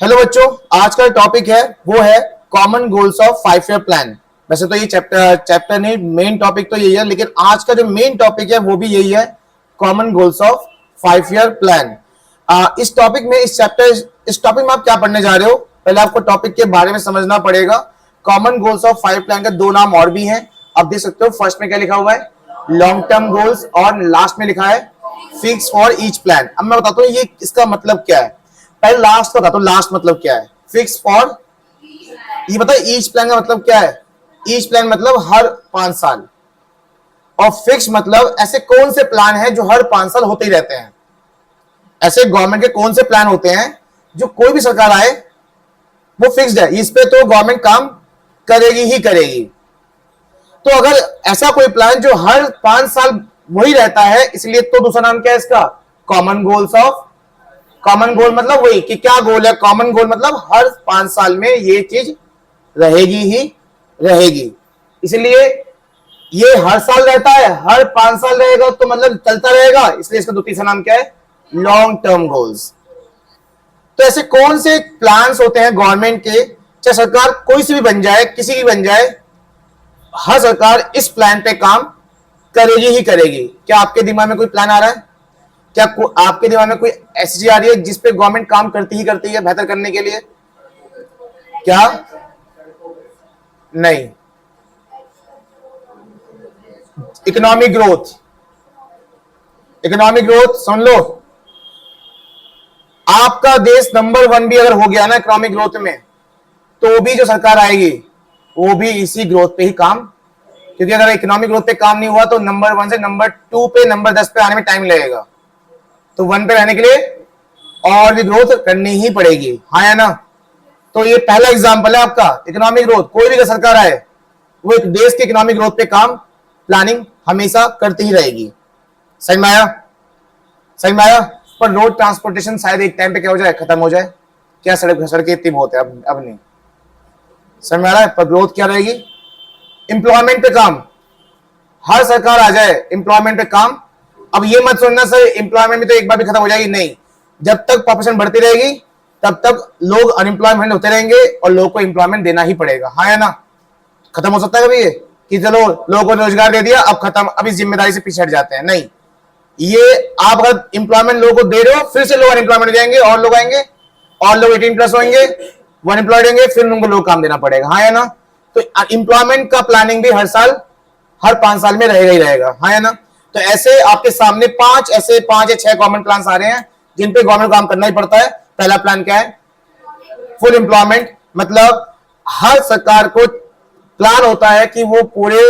Hello बच्चों, आज का टॉपिक है वो है common goals of 5 year plan. वैसे तो ये चैप्टर नहीं, मेन टॉपिक तो यही है, लेकिन आज का जो मेन टॉपिक है वो भी यही है, common goals of 5 year plan. इस टॉपिक में इस टॉपिक में आप क्या पढ़ने जा रहे हो, पहले आपको टॉपिक के बारे में समझना पड़ेगा। कॉमन गोल्स ऑफ 5 प्लान के दो नाम और भी हैं, आप देख सकते हो। फर्स्ट में क्या लिखा हुआ है, लॉन्ग टर्म गोल्स, और लास्ट में लिखा है फिक्स फॉर ईच प्लान। अब मैं बताता हूँ ये इसका मतलब क्या है। पहले लास्ट का था, तो लास्ट मतलब क्या है, फिक्स फॉर, ये बताए ईच प्लान का मतलब क्या है। ईच प्लान मतलब हर 5 साल, और फिक्स मतलब ऐसे कौन से प्लान हैं जो हर 5 साल होते ही रहते हैं। ऐसे गवर्नमेंट के कौन से प्लान होते हैं जो कोई भी सरकार आए वो फिक्स्ड है, इस पे तो गवर्नमेंट काम करेगी ही करेगी। तो अगर ऐसा कोई प्लान जो हर 5 साल वही रहता है, इसलिए तो दूसरा नाम क्या है इसका, common goals of. Common goal मतलब वही कि क्या गोल है, कॉमन गोल मतलब हर 5 साल में ये चीज रहेगी ही रहेगी, इसलिए ये हर साल रहता है, हर 5 साल रहेगा तो मतलब चलता रहेगा, इसलिए इसका तीसरा नाम क्या है, लॉन्ग टर्म गोल्स। तो ऐसे कौन से प्लान्स होते हैं गवर्नमेंट के, चाहे सरकार कोई सी भी बन जाए, किसी की बन जाए, हर सरकार इस प्लान पे काम करेगी ही करेगी। क्या आपके दिमाग में कोई प्लान आ रहा है, क्या आपके दिमाग में कोई ऐसी चीज आ रही है जिस पे गवर्नमेंट काम करती ही करती है बेहतर करने के लिए? क्या नहीं? इकोनॉमिक ग्रोथ, इकोनॉमिक ग्रोथ सुन लो। आपका देश नंबर 1 भी अगर हो गया ना इकोनॉमिक ग्रोथ में, तो भी जो सरकार आएगी वो भी इसी ग्रोथ पे ही काम, क्योंकि अगर इकोनॉमिक ग्रोथ पे काम नहीं हुआ तो नंबर 1 से नंबर 2 पे, नंबर 10 पे आने में टाइम लगेगा। तो 1 पे रहने के लिए और भी ग्रोथ करनी ही पड़ेगी, हाँ या ना? तो ये पहला एग्जांपल है आपका, इकोनॉमिक ग्रोथ। कोई भी सरकार आए वो एक देश के इकोनॉमिक ग्रोथ पे काम, प्लानिंग हमेशा करती ही रहेगी। सही में आया? सही में आया? पर रोड ट्रांसपोर्टेशन शायद एक टाइम पे क्या हो जाए, खत्म हो जाए। क्या सड़कें इतनी बहुत है, अब नहीं। समझ में आ रहा है? पर ग्रोथ क्या रहेगी, एम्प्लॉयमेंट पे काम, हर सरकार आ जाए एम्प्लॉयमेंट पे काम। अब ये मत सोचना सर एम्प्लॉयमेंट भी तो एक बार भी खत्म हो जाएगी, नहीं। जब तक पॉपुलेशन बढ़ती रहेगी तब तक लोग अनएम्प्लॉयमेंट होते रहेंगे और लोगों को एम्प्लॉयमेंट देना ही पड़ेगा, हाँ या ना? खत्म हो सकता है कभी ये कि चलो लोगों को रोजगार दे दिया, अब खत्म, अब इस जिम्मेदारी से पीछे हट जाते हैं? नहीं, ये आप अगर एम्प्लॉयमेंट लोगों को दे रहे हो, फिर से लोग अनएम्प्लॉयमेंट हो जाएंगे, और लोग आएंगे, और लोग 18+ होंगे, वो अनएम्प्लॉयड होंगे, फिर उनको लोग काम देना पड़ेगा, हाँ या ना? तो एम्प्लॉयमेंट का प्लानिंग भी हर साल, हर 5 साल में रहेगा ही रहेगा, हाँ या ना? तो ऐसे आपके सामने 5 या 6 गवर्नमेंट प्लान आ रहे हैं जिन पे गवर्नमेंट काम करना ही पड़ता है। पहला प्लान क्या है, फुल एम्प्लॉयमेंट, मतलब हर सरकार को प्लान होता है कि वो पूरे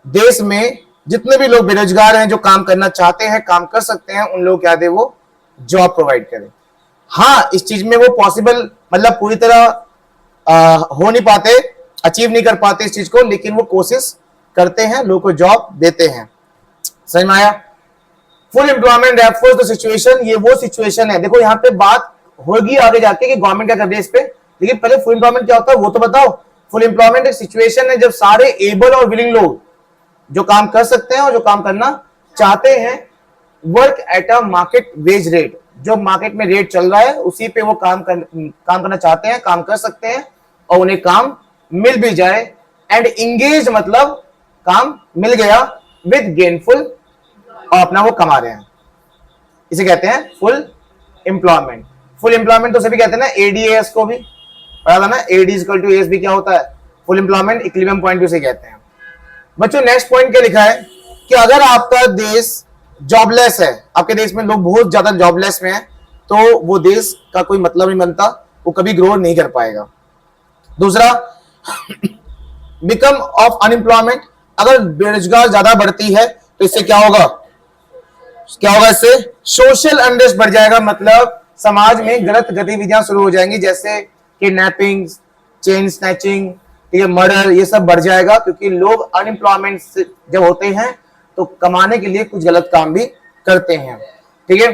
देश में जितने भी लोग बेरोजगार हैं, जो काम करना चाहते हैं, काम कर सकते हैं, उन लोग क्या दे, वो जॉब प्रोवाइड करें। हाँ, इस चीज में वो पॉसिबल मतलब पूरी तरह हो नहीं पाते, अचीव नहीं कर पाते इस चीज को, लेकिन वो कोशिश करते हैं, लोगों को जॉब देते हैं। समझ में आया? Full employment refers to situation, ये वो सिचुएशन है, देखो यहाँ पे बात होगी आगे जाके कि गवर्नमेंट क्या कर रही है इस पे, लेकिन पहले फुल एम्प्लॉयमेंट क्या होता है वो तो बताओ। फुल एम्प्लॉयमेंट एक सिचुएशन है जब सारे एबल और विलिंग लोग जो काम कर सकते हैं और जो काम करना चाहते हैं, work at a market wage rate, जो मार्केट में रेट चल रहा है उसी पे वो काम करना चाहते हैं, काम कर सकते हैं, और उन्हें काम मिल भी जाए। एंड इंगेज मतलब काम मिल गया विद गेनफुल, और अपना वो कमा रहे हैं, इसे कहते हैं फुल एम्प्लॉयमेंट। फुल एम्प्लॉयमेंट तो सभी कहते हैं ना, एडीएस को भी पता था ना, एडी इक्वल टू एस भी क्या होता है, फुल एम्प्लॉयमेंट, इक्विलिब्रियम पॉइंट भी उसे कहते हैं। बच्चों नेक्स्ट पॉइंट क्या लिखा है कि अगर आपका देश जॉबलेस है, आपके देश में लोग बहुत ज्यादा जॉबलेस में हैं, तो वो देश का कोई मतलब नहीं बनता, वो कभी ग्रो नहीं कर पाएगा। दूसरा, बिकम ऑफ अनएम्प्लॉयमेंट, अगर बेरोजगार ज्यादा बढ़ती है तो इससे क्या होगा, क्या होगा, इससे सोशल अनरेस्ट बढ़ जाएगा, मतलब समाज में गलत गतिविधियां शुरू हो जाएंगी, जैसे किडनैपिंग, चेन स्नैचिंग, ठीक है, मर्डर, ये सब बढ़ जाएगा, क्योंकि लोग अनएम्प्लॉयमेंट जब होते हैं तो कमाने के लिए कुछ गलत काम भी करते हैं, ठीक है।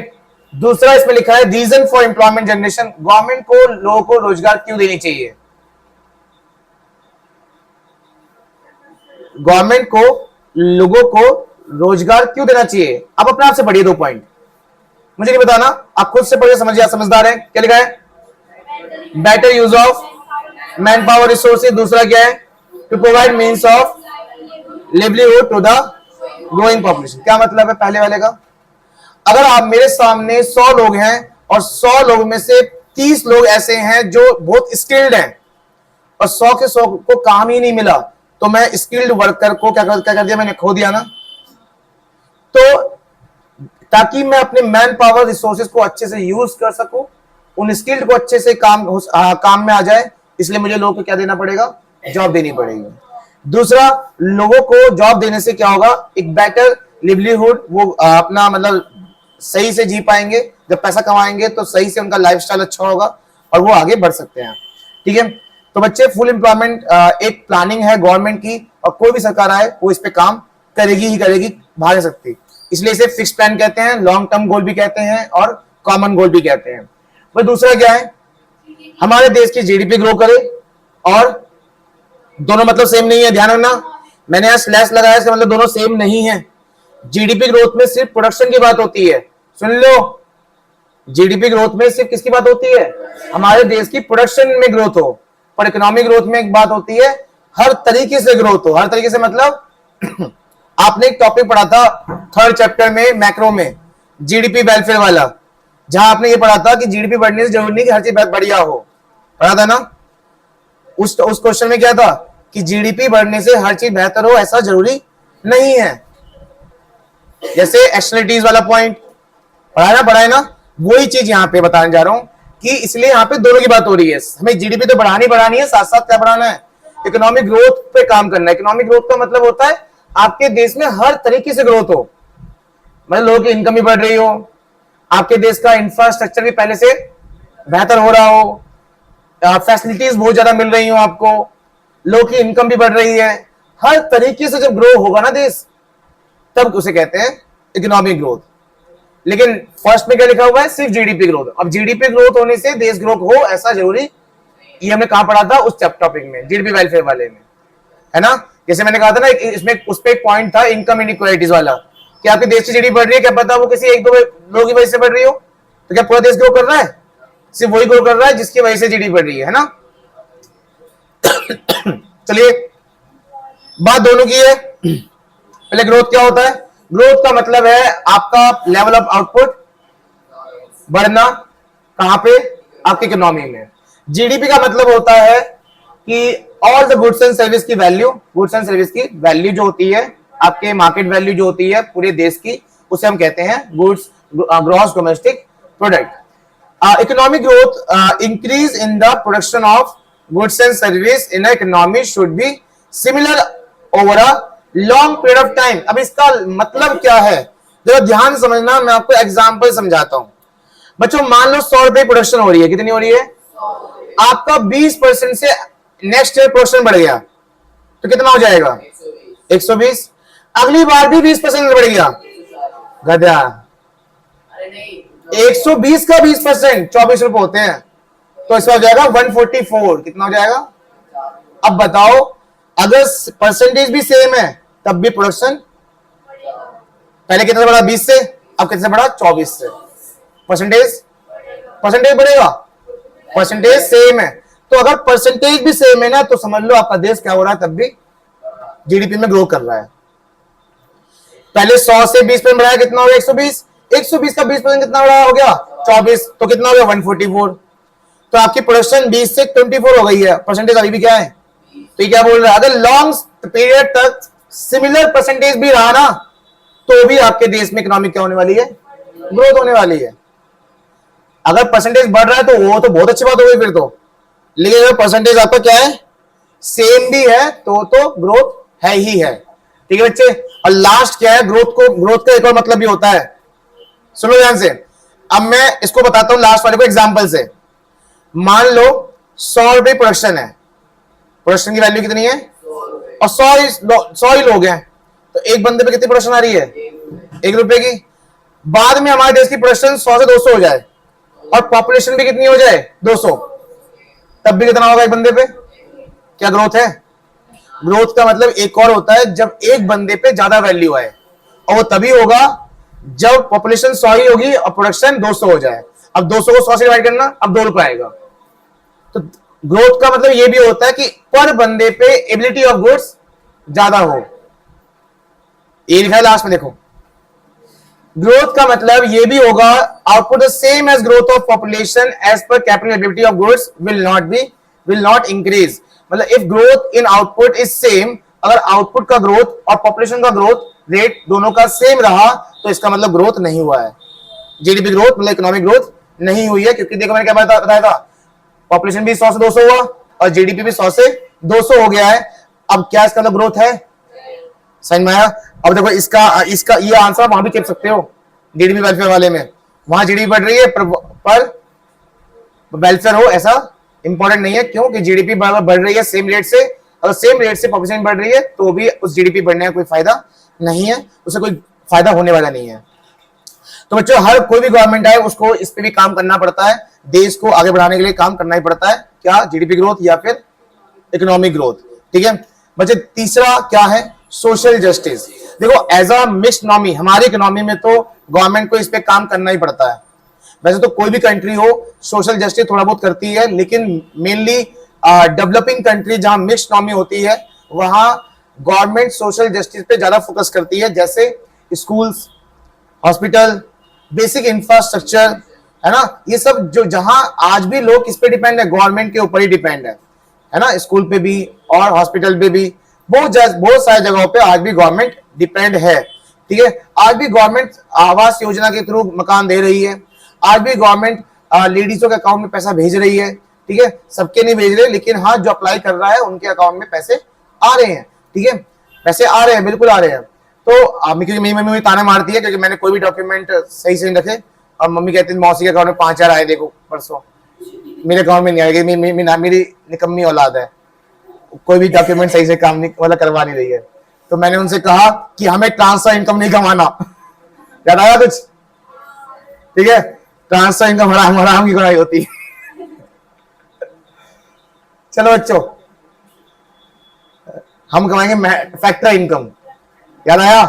दूसरा इसमें लिखा है reason for employment generation, government को लोगों को रोजगार क्यों देनी चाहिए, गवर्नमेंट को लोगों को रोजगार क्यों देना चाहिए? आप अपने आप से पढ़िए 2 पॉइंट, मुझे नहीं बताना, आप खुद से पढ़िए, समझिए, आप समझदार हैं। क्या लिखा है, better use of manpower resources, दूसरा क्या है, to provide means of livelihood to the growing population. क्या मतलब है पहले वाले का? अगर आप मेरे सामने 100 लोग हैं और 100 लोगों में से 30 लोग ऐसे हैं जो बहुत स्किल्ड हैं और 100 के 100 को काम ही नहीं मिला, तो मैं स्किल्ड वर्कर को क्या कर दिया, मैंने खो दिया ना। तो ताकि मैं अपने मैन पावर रिसोर्सेज को अच्छे से यूज कर सकूं, उन स्किल्ड को अच्छे से काम में आ जाए, इसलिए मुझे लोगों को क्या देना पड़ेगा, जॉब देनी पड़ेगी। दूसरा, लोगों को जॉब देने से क्या होगा, एक बेटर लिवलीहुड, वो अपना मतलब सही से जी पाएंगे, जब पैसा कमाएंगे तो सही से उनका लाइफस्टाइल अच्छा होगा और वो आगे बढ़ सकते हैं। ठीक है, तो बच्चे फुल एम्प्लॉयमेंट एक प्लानिंग है गवर्नमेंट की, और कोई भी सरकार आए वो इस पे काम करेगी ही करेगी, भाग नहीं सकती। इसलिए इसे फिक्स प्लान कहते हैं, लॉन्ग टर्म गोल भी कहते हैं और कॉमन गोल भी कहते हैं। वह दूसरा क्या है, हमारे देश की जीडीपी ग्रो करे, और दोनों मतलब सेम नहीं है, ध्यान रखना, मैंने यहां स्लैश लगाया, इसका मतलब दोनों सेम नहीं है। जीडीपी ग्रोथ में सिर्फ प्रोडक्शन की बात होती है, सुन लो, जीडीपी ग्रोथ में सिर्फ किसकी बात होती है, हमारे देश की प्रोडक्शन में ग्रोथ हो। पर इकोनॉमिक ग्रोथ में एक बात होती है, हर तरीके से ग्रोथ हो। हर तरीके से मतलब आपने एक टॉपिक पढ़ा था 3rd चैप्टर में मैक्रो में, जीडीपी वेलफेयर वाला, जहां आपने ये पढ़ा था कि जीडीपी बढ़ने से जरूरी नहीं कि हर चीज बढ़िया हो, पढ़ा था ना। उस क्वेश्चन में क्या था कि जीडीपी बढ़ने से हर चीज बेहतर हो, ऐसा जरूरी नहीं है। जैसे एक्सटर्नलिटीज वाला पॉइंट पढ़ा है ना, वही चीज यहां पे बताने जा रहा हूं कि इसलिए यहां पे दोनों की बात हो रही है। हमें जीडीपी तो बढ़ानी है, साथ साथ क्या बढ़ाना है, इकोनॉमिक ग्रोथ पे काम करना है। इकोनॉमिक ग्रोथ का मतलब होता है आपके देश में हर तरीके से ग्रोथ हो, मतलब लोगों की इनकम भी बढ़ रही हो, आपके देश का इंफ्रास्ट्रक्चर भी पहले से बेहतर हो रहा हो, फैसिलिटीज बहुत ज्यादा मिल रही हो आपको, लोगों की इनकम भी बढ़ रही है। हर तरीके से जब ग्रो होगा ना देश, तब उसे कहते हैं इकोनॉमिक ग्रोथ। लेकिन फर्स्ट में क्या लिखा हुआ है, सिर्फ जीडीपी ग्रोथ। अब जीडीपी ग्रोथ होने से देश ग्रोथ हो ऐसा जरूरी, ये हमने कहां पढ़ा था, उस टॉपिक में, जीडीपी वेलफेयर वाले में, है ना। जैसे मैंने कहा था ना, इसमें उस पे एक पॉइंट था इनकम इनइक्वालिटीज वाला, कि आपके देश की जीडीपी बढ़ रही है, क्या पता वो किसी एक दो लोगों की वजह से बढ़ रही हो, तो क्या पूरा देश ग्रो कर रहा है, सिर्फ वही ग्रो कर रहा है जिसकी वजह से जीडीपी बढ़ रही है ना। चलिए, बात दोनों की है। पहले ग्रोथ क्या होता है, ग्रोथ का मतलब है आपका लेवल ऑफ आउटपुट बढ़ना, कहां पे, आपकी इकोनॉमी में। जीडीपी का मतलब होता है कि all the goods and service की वैल्यू, गुड्स एंड सर्विस की वैल्यू जो होती है, आपके मार्केट वैल्यू जो होती है पूरे देश की, उसे हम कहते हैं goods gross domestic product. Economic growth increase in the production of goods and service in economy should be similar over a long period of time. अब इसका मतलब क्या है, जरा ध्यान समझना, मैं आपको एग्जांपल समझाता हूं। बच्चों मान लो 100 रुपए प्रोडक्शन हो रही है, कितनी हो रही है, आपका 20% से नेक्स्ट ईयर प्रोडक्शन बढ़ गया तो कितना हो जाएगा, 120। अगली बार भी 20% बढ़ गया, गधा, 120 का 20% 24 रुपए होते हैं, तो इसका हो जाएगा 144। कितना हो जाएगा, अब बताओ, अगर परसेंटेज भी सेम है तब भी प्रोडक्शन पहले कितना बढ़ा, 20 से, अब कितने बढ़ा, 24 से। परसेंटेज बढ़ेगा, परसेंटेज सेम है, तो अगर परसेंटेज भी सेम है ना, तो समझ लो आपका देश क्या हो रहा है, तब भी जीडीपी में ग्रो कर रहा है। पहले 100 से 20% बढ़ाया, कितना हो गया, 120। 120 का 20% कितना बढ़ा हो गया, 24, तो कितना हो गया, 144। तो आपकी प्रोडक्शन 20 से 24 हो गई है, परसेंटेज अभी भी क्या है, तो ये क्या बोल रहा है, अगर लॉन्ग पीरियड तक सिमिलर परसेंटेज भी रहा ना, तो भी आपके देश में इकोनॉमिक क्या होने वाली है, ग्रोथ होने वाली है। अगर परसेंटेज बढ़ रहा है तो वो तो बहुत अच्छी बात हो गई फिर तो, लेकिन अगर परसेंटेज आपका क्या है, सेम भी है, तो ग्रोथ है ही है। ठीक है बच्चे, और लास्ट क्या है, ग्रोथ का एक और मतलब भी होता है, सुनो ध्यान से। अब मैं इसको बताता हूं लास्ट वाले को एग्जांपल से। मान लो 100 रुपए प्रोडक्शन है, प्रोडक्शन की वैल्यू कितनी है, और 100 ही लोग हैं, तो एक बंदे पे कितनी प्रोडक्शन आ रही है, 1 रुपए की। बाद में हमारे देश की प्रोडक्शन 100 से 200 हो जाए और पॉपुलेशन भी कितनी हो जाए, 200, तब भी कितना होगा एक बंदे पे, क्या ग्रोथ है। ग्रोथ का मतलब एक और होता है, जब एक बंदे पे ज्यादा वैल्यू आए, और वो तभी होगा जब पॉपुलेशन 100 ही होगी और प्रोडक्शन 200 हो जाए। अब 200 को 100 से डिवाइड करना, अब 2 रुपए आएगा, तो ग्रोथ का मतलब ये भी होता है कि पर बंदे पे एबिलिटी ऑफ गुड्स ज्यादा हो। ये लिखा है लास्ट में, देखो ग्रोथ का मतलब ये भी होगा output the same as growth of population as per capital ability of goods will not increase. मतलब if growth in output is same, अगर आउटपुट का ग्रोथ और पॉपुलेशन का ग्रोथ रेट दोनों का सेम रहा तो इसका मतलब ग्रोथ नहीं हुआ है, जीडीपी ग्रोथ मतलब इकोनॉमिक ग्रोथ नहीं हुई है। क्योंकि देखो मैंने क्या बताया था, पॉपुलेशन भी 100 से 200 हुआ और जीडीपी भी 100 से 200 हो गया है। अब क्या इसका मतलब ग्रोथ है, समझ में आया? अब देखो इसका ये आंसर वहां भी कह सकते हो, जीडीपी वेलफेयर वाले में, वहां जीडीपी बढ़ रही है पर वेलफेयर हो ऐसा इंपॉर्टेंट नहीं है। क्यों कि जीडीपी बढ़ रही है सेम रेट से, अगर सेम रेट से पॉपुलेशन बढ़ रही है तो भी उस जीडीपी बढ़ने का कोई फायदा नहीं है, उससे कोई फायदा होने वाला नहीं है। तो बच्चों हर कोई भी गवर्नमेंट आए उसको इस पे भी काम करना पड़ता है, देश को आगे बढ़ाने के लिए काम करना ही पड़ता है। क्या, जीडीपी ग्रोथ या फिर इकोनॉमिक ग्रोथ, ठीक है बच्चे। तीसरा क्या है, सोशल जस्टिस। देखो एज अ मिक्स्ड इकोनॉमी, हमारी इकोनॉमी में तो गवर्नमेंट को इस पे काम करना ही पड़ता है। वैसे तो कोई भी कंट्री हो सोशल जस्टिस थोड़ा बहुत करती है, लेकिन मेनली डेवलपिंग कंट्री जहां मिक्स्ड इकोनॉमी होती है वहां गवर्नमेंट सोशल जस्टिस पे ज्यादा फोकस करती है, जैसे स्कूल्स, हॉस्पिटल, बेसिक इंफ्रास्ट्रक्चर, है ना, ये सब जो जहां आज भी लोग किस पे डिपेंड है, गवर्नमेंट के ऊपर ही डिपेंड है ना, स्कूल पे भी और हॉस्पिटल पे भी, बहुत सारी जगहों पे आज भी गवर्नमेंट डिपेंड है, ठीक है। आज भी गवर्नमेंट आवास योजना के थ्रू मकान दे रही है, आज भी गवर्नमेंट लेडीजों के अकाउंट में पैसा भेज रही है, ठीक है, सबके नहीं भेज रहे, लेकिन हाँ जो अप्लाई कर रहा है उनके अकाउंट में पैसे आ रहे हैं, ठीक है, पैसे आ रहे हैं, बिल्कुल आ रहे हैं। तो मेरी मम्मी ताने मारती है क्योंकि मैंने कोई भी डॉक्यूमेंट सही से नहीं रखे, और मम्मी कहती है मौसी के अकाउंट में 5,000 आए देखो परसों, मेरे अकाउंट में नहीं आएगी, मेरी निकम्मी औलाद है, कोई भी डॉक्यूमेंट सही से काम नहीं मतलब करवा नहीं रही है। तो मैंने उनसे कहा कि हमें ट्रांसफर इनकम नहीं कमाना, याद आया कुछ, ठीक है, ट्रांसफर इनकम हराम की कमाई होती है। चलो बच्चों हम कमाएंगे फैक्टर इनकम, याद आया?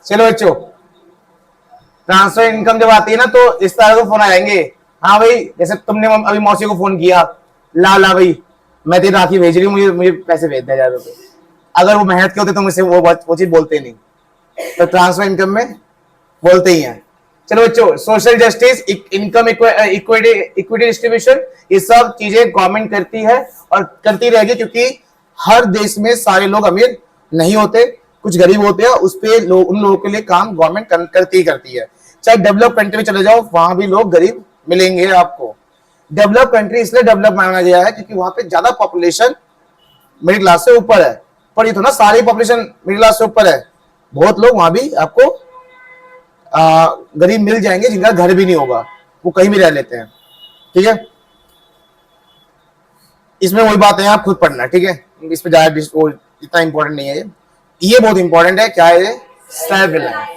चलो बच्चों ट्रांसफर इनकम जब आती है ना तो इस तरह को फोन आएंगे, हाँ भाई जैसे तुमने अभी मौसी को फोन किया, ला भाई मैं तेरी राखी भेज रही हूँ, मुझे पैसे भेज दे 1,000 रुपए। अगर वो मेहनत के होते तो मुझसे वो चीज बोलते नहीं, तो ट्रांसफर इनकम में बोलते ही हैं। चलो बच्चों social justice, income equity distribution, ये सब चीजें गवर्नमेंट करती है और करती रहेगी, क्योंकि हर देश में सारे लोग अमीर नहीं होते, कुछ गरीब होते हैं, उस पे उन लोगों के लिए काम गवर्नमेंट करती है। चाहे डेवलप कंट्री में चले जाओ वहां भी लोग गरीब मिलेंगे आपको। डेवलप कंट्री इसलिए डेवलप माना गया है क्योंकि वहां पे ज्यादा पॉपुलेशन मिडिल क्लास से ऊपर है, पर ये तो ना सारी पॉपुलेशन मिडिल क्लास से ऊपर है, बहुत लोग वहां भी आपको गरीब मिल जाएंगे जिनका घर भी नहीं होगा, वो कहीं भी रह लेते हैं, ठीक है। इसमें वही बात है, आप खुद पढ़ना, ठीक है, इस पे ज्यादा इतना इंपॉर्टेंट नहीं है ये बहुत इंपॉर्टेंट है। क्या है ये, सेल्फ रिलायंस।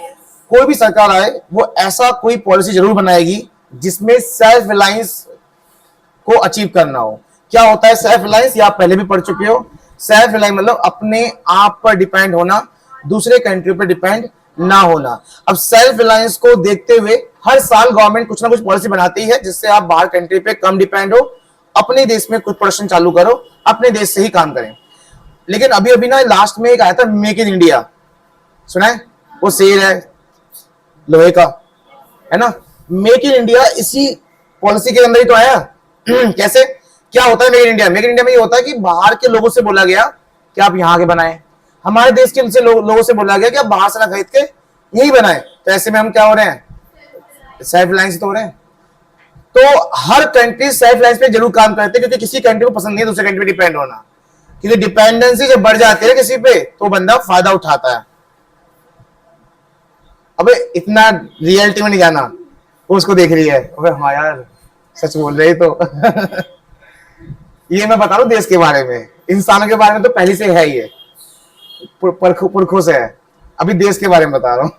कोई भी सरकार आए वो ऐसा कोई पॉलिसी जरूर बनाएगी जिसमें सेल्फ रिलायंस को अचीव करना हो। क्या होता है सेल्फ रिलायंस, ये आप पहले भी पढ़ चुके हो। सेल्फ रिलायंस मतलब अपने आप पर डिपेंड होना, दूसरे कंट्री पर डिपेंड ना होना। अब सेल्फ रिलायंस को देखते हुए हर साल गवर्नमेंट कुछ ना कुछ पॉलिसी बनाती है जिससे आप बाहर कंट्री पे कम डिपेंड हो, अपने देश में कुछ प्रोडक्शन चालू करो, अपने देश से ही काम करें। लेकिन अभी अभी ना लास्ट में एक आया था मेक इन इंडिया, सुना है? वो शेर है लोहे का, है ना, मेक इन इंडिया इसी पॉलिसी के अंदर ही तो आया। कैसे, क्या होता है make in India? Make in India में ये होता है कि बाहर के लोगों से बोला गया कि आप यहाँ के बनाए, हमारे देश के लोगों से बोला गया कि आप बाहर से ना खरीद के यही बनाए। तो ऐसे में हम क्या हो रहे हैं, सेल्फ रिलायंस तो हो रहे हैं। तो हर कंट्री सेल्फ रिलायंस पे जरूर काम करते हैं, क्योंकि किसी कंट्री को पसंद नहीं है दूसरे कंट्री पे डिपेंड होना, क्योंकि डिपेंडेंसी जब बढ़ जाती है किसी पे तो बंदा फायदा उठाता है। अबे इतना रियलिटी में नहीं जाना, वो उसको देख रही है, अबे हाँ यार सच बोल रहे तो। ये मैं बता रहा हूं देश के बारे में, इंसानों के बारे में तो पहले से है, ये पुरखों से है, अभी देश के बारे में बता रहा हूं।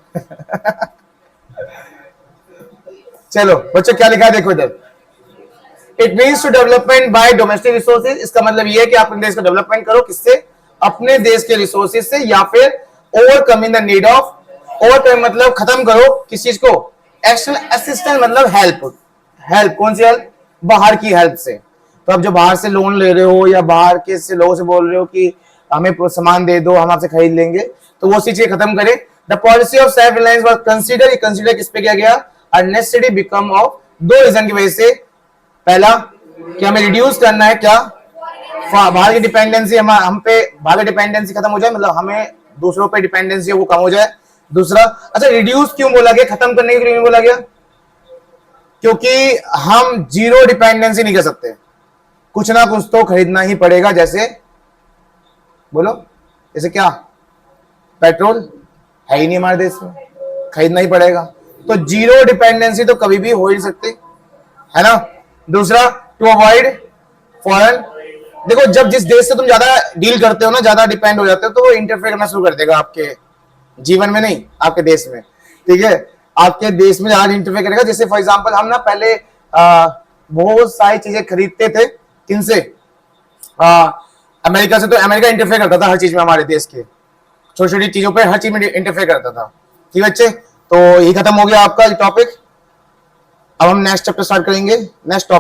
चलो बच्चों क्या लिखा है देखो इधर, it means to development by domestic resources. इसका मतलब ये है कि अपने देश का डेवलपमेंट करो, किससे, अपने देश के रिसोर्सेज से, या फिर overcoming the need of, overcome मतलब खत्म करो किस चीज को, एक्सटर्नल असिस्टेंस मतलब हेल्प, हेल्प कौन सी हेल्प? बाहर की हेल्प से। तो अब जो बाहर से लोन ले रहे हो या बाहर के से लोगों से बोल रहे हो कि हमें सामान दे दो, हम आपसे खरीद लेंगे, तो वो चीजें खत्म करें। The policy of self reliance was consider, ये कंसीडर किस पे किया गया? अननेसेसरी बिकम ऑफ दो रीजन की वजह से। पहला कि हमें रिड्यूस करना है क्या? बाहर की डिपेंडेंसी, हम पे बाहर की डिपेंडेंसी खत्म हो जाए, मतलब हमें दूसरों पे डिपेंडेंसी है वो कम हो जाए। दूसरा, अच्छा रिड्यूस क्यों बोला गया, खत्म करने के लिए बोला गया? क्योंकि हम जीरो डिपेंडेंसी नहीं कर सकते, कुछ ना कुछ तो खरीदना ही पड़ेगा। जैसे बोलो, जैसे क्या? पेट्रोल है ही नहीं हमारे देश में, खरीदना ही पड़ेगा। तो जीरो डिपेंडेंसी तो कभी भी हो ही नहीं सकती, है ना। दूसरा, टू अवॉइड फॉरेन, देखो जब जिस देश से तुम ज्यादा डील करते हो ना, ज्यादा डिपेंड हो जाते हो, तो वो इंटरफेयर करना शुरू कर देगा आपके जीवन में, नहीं आपके देश में, ठीक है। आपके देश में ज्यादा इंटरफेयर करेगा। जैसे फॉर एग्जांपल हम ना पहले बहुत सारी चीजें खरीदते थे, किनसे? अमेरिका से। तो अमेरिका इंटरफेयर करता था हर चीज में, हमारे देश के छोटी छोटी चीजों पे हर चीज में इंटरफेयर करता था। ठीक है बच्चे, तो ये खत्म हो गया आपका टॉपिक। अब हम नेक्स्ट चैप्टर स्टार्ट करेंगे। Next topic